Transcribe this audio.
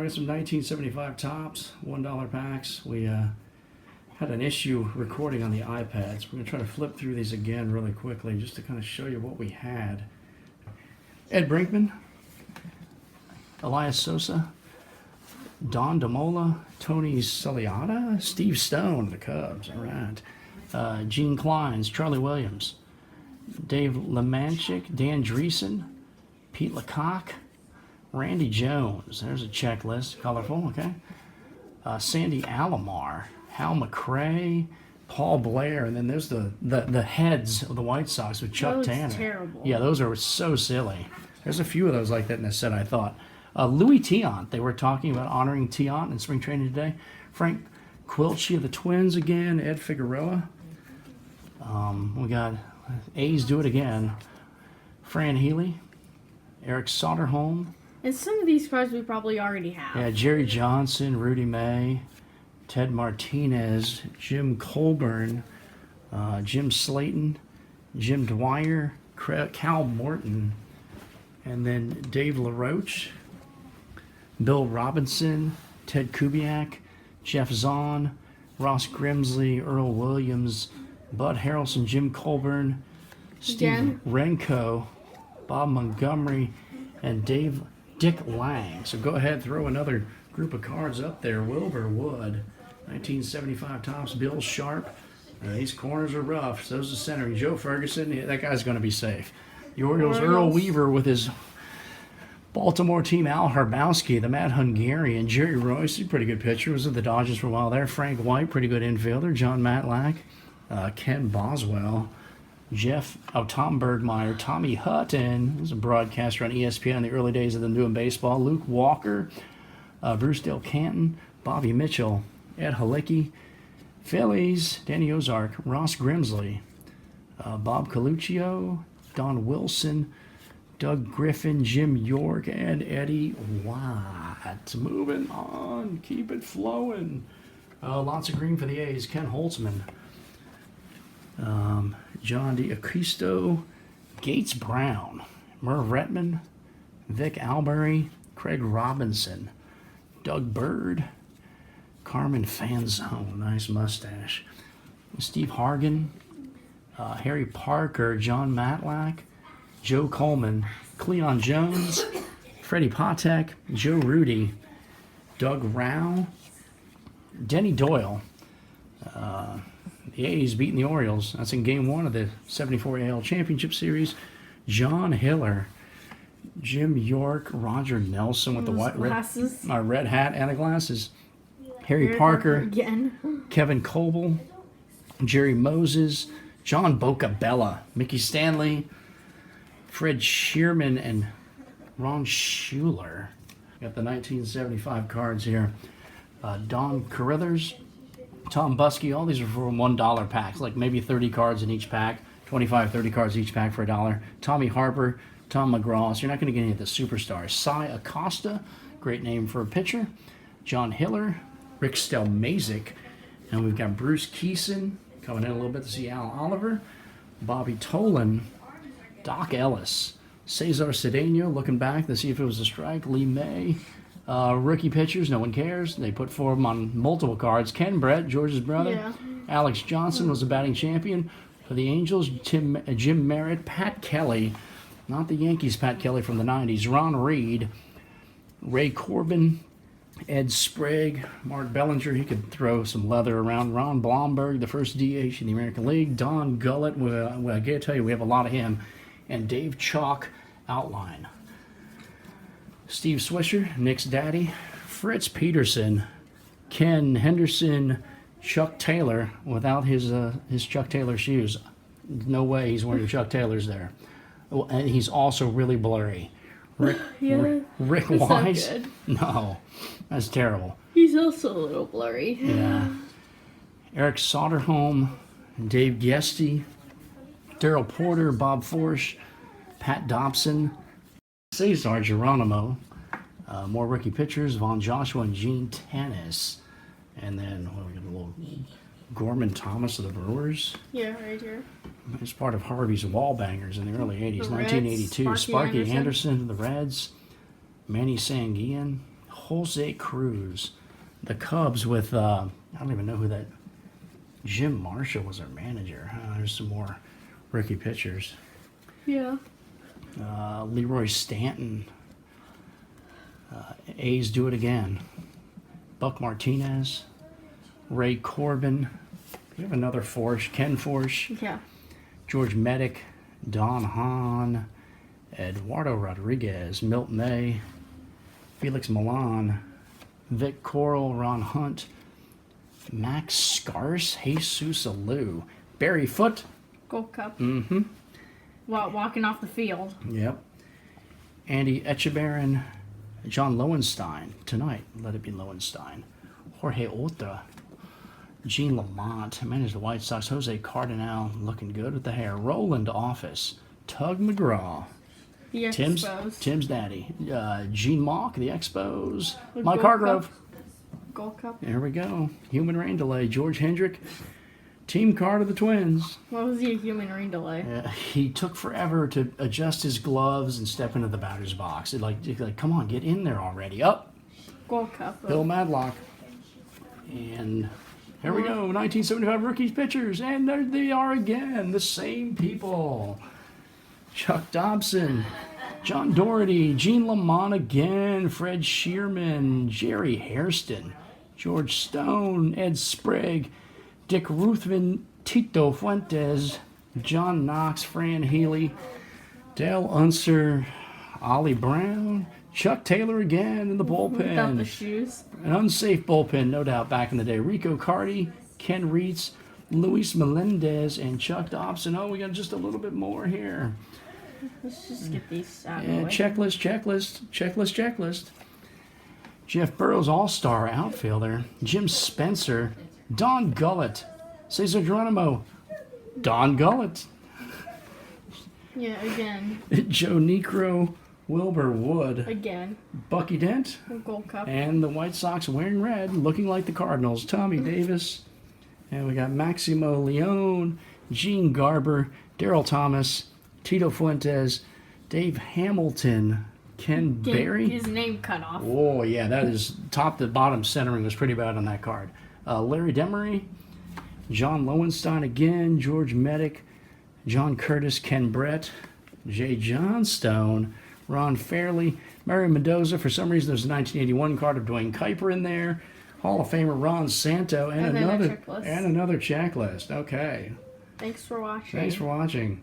we got some 1975 tops, $1 packs. We had an issue recording on the iPads. We're going to try to flip through these again really quickly just to kind of show you what we had. Ed Brinkman, Elias Sosa, Don DeMola, Tony Saliata, Steve Stone, the Cubs, all right. Gene Kleins, Charlie Williams, Dave Lemanchik, Dan Dreesen, Pete Lecoq, Randy Jones. There's a checklist, colorful, okay. Sandy Alomar, Hal McRae, Paul Blair, and then there's the heads of the White Sox with Chuck Tanner. Those terrible. Yeah, those are so silly. There's a few of those like that in this set, I thought. Louis Tiant, they were talking about honoring Tiant in spring training today. Frank Quilchi of the Twins again, Ed Figueroa. We got A's do it again. Fran Healy, Eric Soderholm. And some of these cards we probably already have. Yeah, Jerry Johnson, Rudy May, Ted Martinez, Jim Colburn, Jim Slayton, Jim Dwyer, Cal Morton, and then Dave LaRoche, Bill Robinson, Ted Kubiak, Jeff Zahn, Ross Grimsley, Earl Williams, Bud Harrelson, Jim Colburn, Steve Renko, Bob Montgomery, and Dick Lang. So go ahead, throw another group of cards up there. Wilbur Wood, 1975 tops. Bill Sharp. These corners are rough. So's the center. Joe Ferguson, that guy's going to be safe. The Orioles, Earl Weaver with his Baltimore team. Al Harbowski, the Mad Hungarian. Jerry Royce, a pretty good pitcher, was with the Dodgers for a while there. Frank White, pretty good infielder. John Matlack, Ken Boswell, Tom Bergmeyer, Tommy Hutton, he was a broadcaster on ESPN in the early days of them doing baseball. Luke Walker, Bruce Dale Canton, Bobby Mitchell, Ed Halicki, Phillies, Danny Ozark, Ross Grimsley, Bob Coluccio, Don Wilson, Doug Griffin, Jim York, and Eddie Watt. Moving on. Keep it flowing. Lots of green for the A's. Ken Holtzman. John DiAquisto, Gates Brown, Merv Retman, Vic Albury, Craig Robinson, Doug Bird, Carmen Fanzone, nice mustache, Steve Hargan, Harry Parker, John Matlack, Joe Coleman, Cleon Jones, Freddie Patek, Joe Rudy, Doug Rao, Denny Doyle. The A's beating the Orioles. That's in Game 1 of the 74 AL Championship Series. John Hiller, Jim York, Roger Nelson with the white red hat and the glasses. Harry Parker again. Kevin Coble, Jerry Moses, John Bocabella, Mickey Stanley, Fred Shearman, and Ron Schuler. Got the 1975 cards here. Don Carruthers, Tom Buskey, all these are for $1 packs, like maybe 30 cards in each pack, 25, 30 cards each pack for $1. Tommy Harper, Tom McGraw, so you're not going to get any of the superstars. Cy Acosta, great name for a pitcher. John Hiller, Rick Stelmazik, and we've got Bruce Keeson coming in a little bit to see Al Oliver, Bobby Tolan, Doc Ellis, Cesar Cedeno, looking back to see if it was a strike, Lee May. Rookie pitchers, no one cares. They put 4 of them on multiple cards. Ken Brett, George's brother. Yeah. Alex Johnson was the batting champion for the Angels. Jim Merritt, Pat Kelly, not the Yankees Pat Kelly from the 90s. Ron Reed, Ray Corbin, Ed Sprague, Mark Bellinger, he could throw some leather around. Ron Blomberg, the first DH in the American League. Don Gullett, well, I gotta tell you, we have a lot of him. And Dave Chalk, outline. Steve Swisher, Nick's daddy, Fritz Peterson, Ken Henderson, Chuck Taylor, without his Chuck Taylor shoes. No way he's wearing Chuck Taylor's there. Oh, and he's also really blurry. Rick Wise? No, that's terrible. He's also a little blurry. Yeah. Eric Soderholm, Dave Giesti, Daryl Porter, Bob Forsch, Pat Dobson, Cesar Geronimo, more rookie pitchers, Von Joshua and Gene Tennis. And then we got a little Gorman Thomas of the Brewers. Yeah, right here. It's part of Harvey's Wallbangers in the early 80s, The 1982. Reds, Sparky Anderson of the Reds, Manny Sanguian, Jose Cruz. The Cubs with, I don't even know who that, Jim Marshall was their manager. There's some more rookie pitchers. Yeah. Leroy Stanton. A's do it again. Buck Martinez. Ray Corbin. We have another Forsch. Ken Forsch. Yeah. George Medic. Don Hahn. Eduardo Rodriguez. Milt May. Felix Milan. Vic Coral. Ron Hunt. Max Scarce. Jesus Alou. Barry Foote. Gold Cup. Mm-hmm. Walking off the field. Yep. Andy Etchebarren. John Lowenstein. Tonight, let it be Lowenstein. Jorge Otra. Gene Lamont. Managed the White Sox. Jose Cardinal. Looking good with the hair. Roland Office. Tug McGraw. The Expos. Tim's daddy. Gene Mock. The Expos. The Mike Gold Hargrove. Cup. Gold Cup. There we go. Human rain delay. George Hendrick. Team card of the Twins. What was the human rain delay? He took forever to adjust his gloves and step into the batter's box. Like, come on, get in there already. Up. Gold Cup. Bill Madlock. And here we go. 1975 rookies pitchers. And there they are again. The same people. Chuck Dobson. John Doherty. Gene Lamont again. Fred Shearman. Jerry Hairston. George Stone. Ed Sprague. Dick Ruthven, Tito Fuentes, John Knox, Fran Healy, Dale Unser, Ollie Brown, Chuck Taylor again in the Without the bullpen. shoes. An unsafe bullpen, no doubt, back in the day. Rico Carty, Ken Reitz, Luis Melendez, and Chuck Dobson. Oh, we got just a little bit more here. Let's just get these out of the And way. checklist. Jeff Burrows, all-star outfielder. Jim Spencer. Don Gullett. Cesar Geronimo. Don Gullett. Yeah, again. Joe Necro. Wilbur Wood. Again. Bucky Dent. Gold Cup. And the White Sox wearing red, looking like the Cardinals. Tommy Davis. And we got Maximo Leone. Gene Garber. Darryl Thomas. Tito Fuentes. Dave Hamilton. Ken Get Berry. his name cut off. Oh, yeah, that is top to bottom centering was pretty bad on that card. Larry Demery, John Lowenstein again, George Medic, John Curtis, Ken Brett, Jay Johnstone, Ron Fairley, Mario Mendoza. For some reason, there's a 1981 card of Dwayne Kuiper in there. Hall of Famer Ron Santo, and And then a another checklist. and another checklist. Okay, Thanks for watching. thanks for watching.